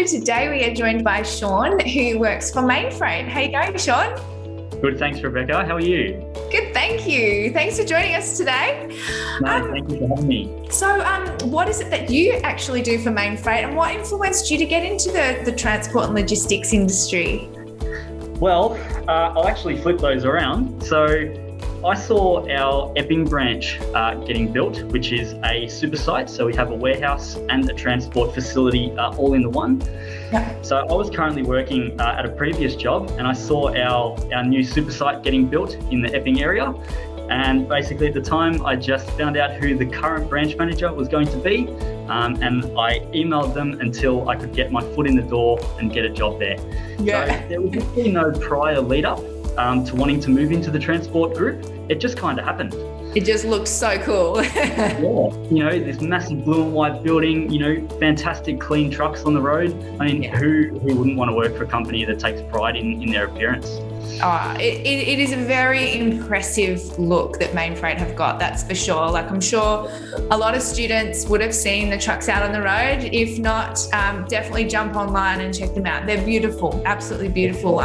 today we are joined by Shaun, who works for Mainfreight. How you going, Shaun? Good, thanks, Rebecca. How are you? Good, thank you. Thanks for joining us today. Thank you for having me. So, what is it that you actually do for Mainfreight, and what influenced you to get into the transport and logistics industry? Well, I'll actually flip those around. So I saw our Epping branch getting built, which is a super site. So we have a warehouse and a transport facility all in the one. Yeah. So I was currently working at a previous job, and I saw our new super site getting built in the Epping area. And basically at the time, I just found out who the current branch manager was going to be. And I emailed them until I could get my foot in the door and get a job there. Yeah. So there was really no prior lead up to wanting to move into the transport group. It just kind of happened. It just looks so cool. Yeah, this massive blue and white building, fantastic clean trucks on the road. I mean, who wouldn't want to work for a company that takes pride in their appearance? It is a very impressive look that Mainfreight have got, that's for sure. Like, I'm sure a lot of students would have seen the trucks out on the road. If not, definitely jump online and check them out. They're beautiful, absolutely beautiful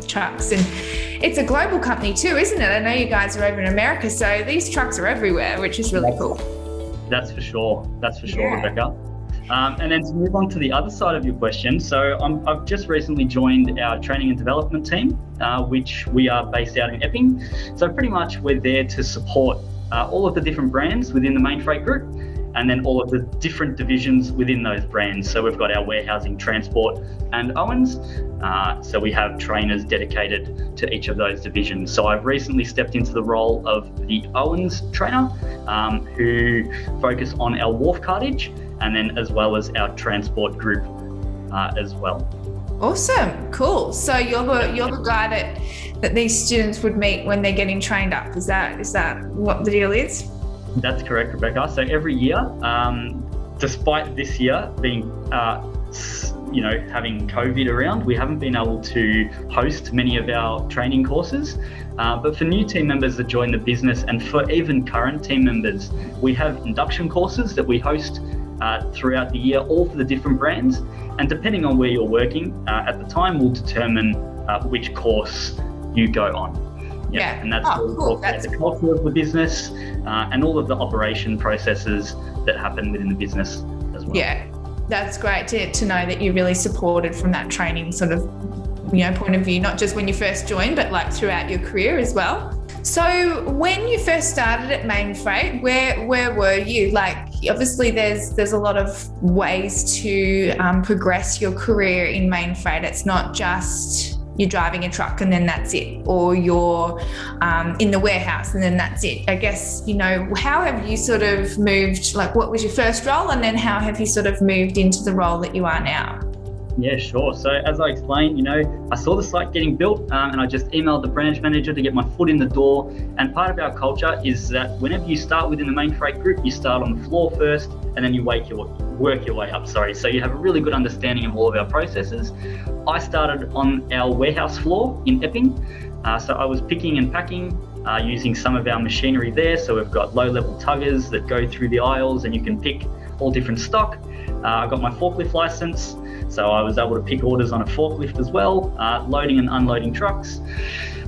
trucks. And it's a global company too, isn't it? I know you guys are over in America, so these trucks are everywhere, which is really cool. That's for sure, Rebecca. And then to move on to the other side of your question, so I've just recently joined our training and development team, which we are based out in Epping. So pretty much we're there to support all of the different brands within the Mainfreight group, and then all of the different divisions within those brands. So we've got our warehousing, transport, and Owens. So we have trainers dedicated to each of those divisions. So I've recently stepped into the role of the Owens trainer, who focus on our wharf cartage, and then as well as our transport group as well. Awesome, cool. So you're the guy that these students would meet when they're getting trained up. Is that what the deal is? That's correct, Rebecca. So every year, despite this year being having COVID around, we haven't been able to host many of our training courses. But for new team members that join the business, and for even current team members, we have induction courses that we host throughout the year, all for the different brands. And depending on where you're working at the time, will determine which course you go on. Yeah. And that's cool. That's the culture of the business and all of the operation processes that happen within the business as well. Yeah, that's great to know that you're really supported from that training sort of point of view, not just when you first joined, but like throughout your career as well. So when you first started at Mainfreight, where were you? Like, obviously there's a lot of ways to progress your career in Mainfreight. It's not just you're driving a truck and then that's it, or you're in the warehouse and then that's it. I guess, how have you sort of moved, like what was your first role, and then how have you sort of moved into the role that you are now? Yeah, sure. So as I explained, I saw the site getting built and I just emailed the branch manager to get my foot in the door. And part of our culture is that whenever you start within the Mainfreight group, you start on the floor first and then you work your way up. So you have a really good understanding of all of our processes. I started on our warehouse floor in Epping. So I was picking and packing using some of our machinery there. So we've got low-level tuggers that go through the aisles and you can pick all different stock. I got my forklift license, so I was able to pick orders on a forklift as well, loading and unloading trucks.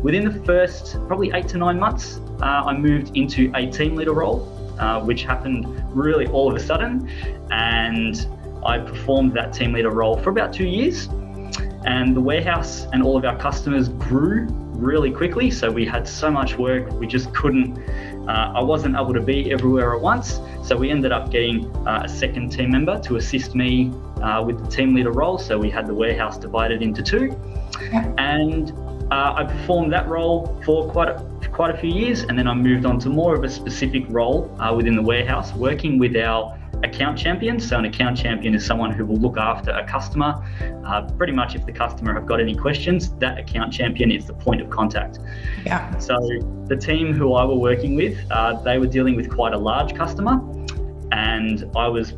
Within the first probably 8 to 9 months, I moved into a team leader role, which happened really all of a sudden, and I performed that team leader role for about 2 years. And the warehouse and all of our customers grew really quickly, so we had so much work, we just couldn't, I wasn't able to be everywhere at once, so we ended up getting a second team member to assist me with the team leader role. So we had the warehouse divided into two, and I performed that role for quite a few years, and then I moved on to more of a specific role within the warehouse, working with our account champion. So an account champion is someone who will look after a customer. Pretty much if the customer have got any questions, that account champion is the point of contact. Yeah. So the team who I were working with, they were dealing with quite a large customer, and I was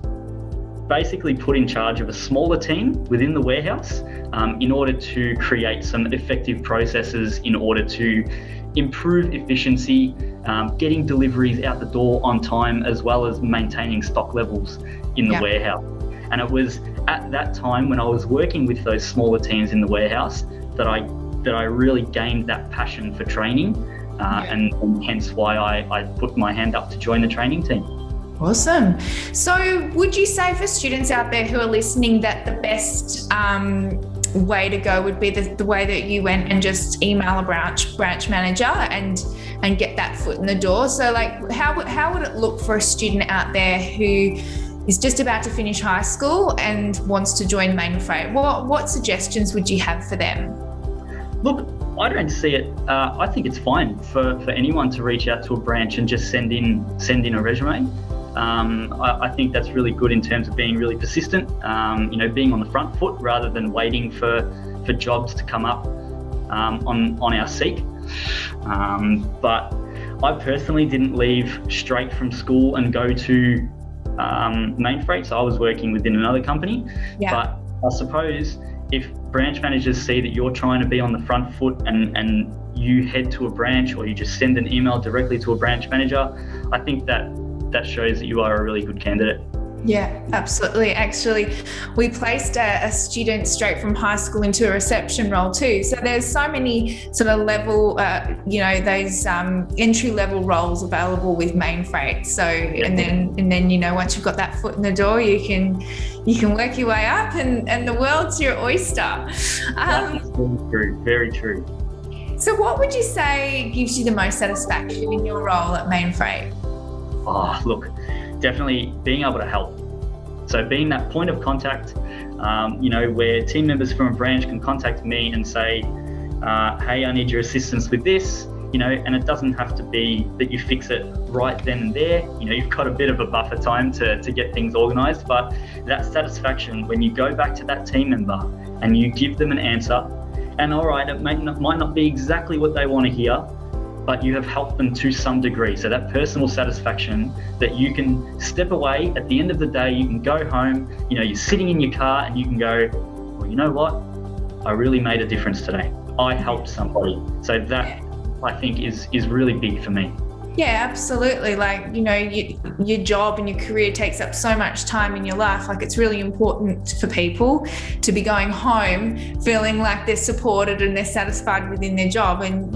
basically put in charge of a smaller team within the warehouse in order to create some effective processes in order to improve efficiency, getting deliveries out the door on time, as well as maintaining stock levels in the warehouse. And it was at that time when I was working with those smaller teams in the warehouse that I really gained that passion for training, and hence why I put my hand up to join the training team. Awesome. So would you say for students out there who are listening that the best way to go would be the way that you went and just email a branch manager and get that foot in the door? So like how would it look for a student out there who is just about to finish high school and wants to join Mainfreight? What suggestions would you have for them? Look, I don't see it. I think it's fine for anyone to reach out to a branch and just send in a resume. I think that's really good in terms of being really persistent, being on the front foot rather than waiting for jobs to come up on our seek. But I personally didn't leave straight from school and go to Mainfreight, so I was working within another company. Yeah. But I suppose if branch managers see that you're trying to be on the front foot and you head to a branch or you just send an email directly to a branch manager, I think that shows that you are a really good candidate. Yeah, absolutely. Actually, we placed a student straight from high school into a reception role too. So there's so many sort of level, those entry level roles available with Mainfreight. So and then once you've got that foot in the door, you can work your way up, and the world's your oyster. That's true. Very true. So what would you say gives you the most satisfaction in your role at Mainfreight? Oh, look, definitely being able to help. So being that point of contact, where team members from a branch can contact me and say, hey, I need your assistance with this, and it doesn't have to be that you fix it right then and there. You've got a bit of a buffer time to get things organised, but that satisfaction when you go back to that team member and you give them an answer, and all right, it might not be exactly what they want to hear, but you have helped them to some degree. So that personal satisfaction that you can step away at the end of the day, you can go home, you're sitting in your car and you can go, well, you know what? I really made a difference today. I helped somebody. So that I think is really big for me. Yeah, absolutely. Like, your job and your career takes up so much time in your life. Like, it's really important for people to be going home feeling like they're supported and they're satisfied within their job, and,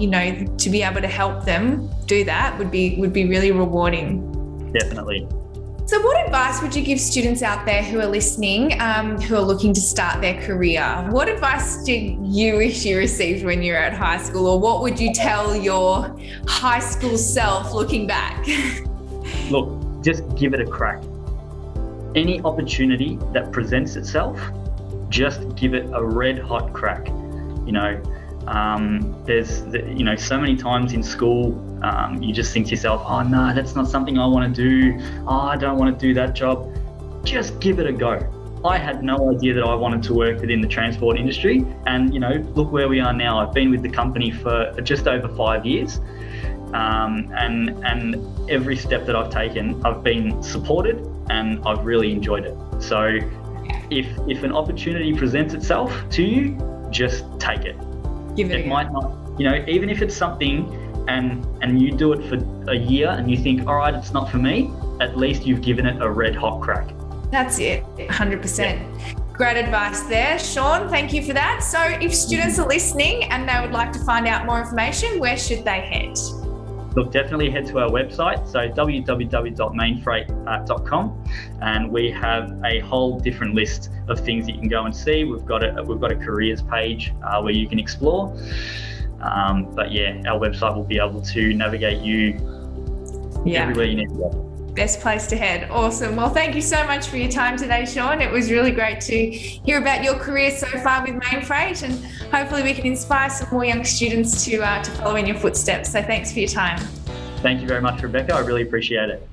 to be able to help them do that would be really rewarding. Definitely. So what advice would you give students out there who are listening, who are looking to start their career? What advice did you wish you received when you were at high school, or what would you tell your high school self looking back? Look, just give it a crack. Any opportunity that presents itself, just give it a red hot crack. There's so many times in school, you just think to yourself, oh no, that's not something I want to do. Oh, I don't want to do that job. Just give it a go. I had no idea that I wanted to work within the transport industry, and look where we are now. I've been with the company for just over 5 years, and every step that I've taken, I've been supported and I've really enjoyed it. So if an opportunity presents itself to you, just take it. It might not, even if it's something and you do it for a year and you think, all right, it's not for me, at least you've given it a red hot crack. That's it, 100%. Yeah. Great advice there, Shaun. Thank you for that. So if students are listening and they would like to find out more information, where should they head? Look, definitely head to our website, so www.mainfreight.com, and we have a whole different list of things that you can go and see. We've got a careers page where you can explore. But yeah, our website will be able to navigate you everywhere you need to go. Best place to head. Awesome. Well, thank you so much for your time today, Shaun. It was really great to hear about your career so far with Mainfreight, and hopefully we can inspire some more young students to follow in your footsteps. So thanks for your time. Thank you very much, Rebecca. I really appreciate it.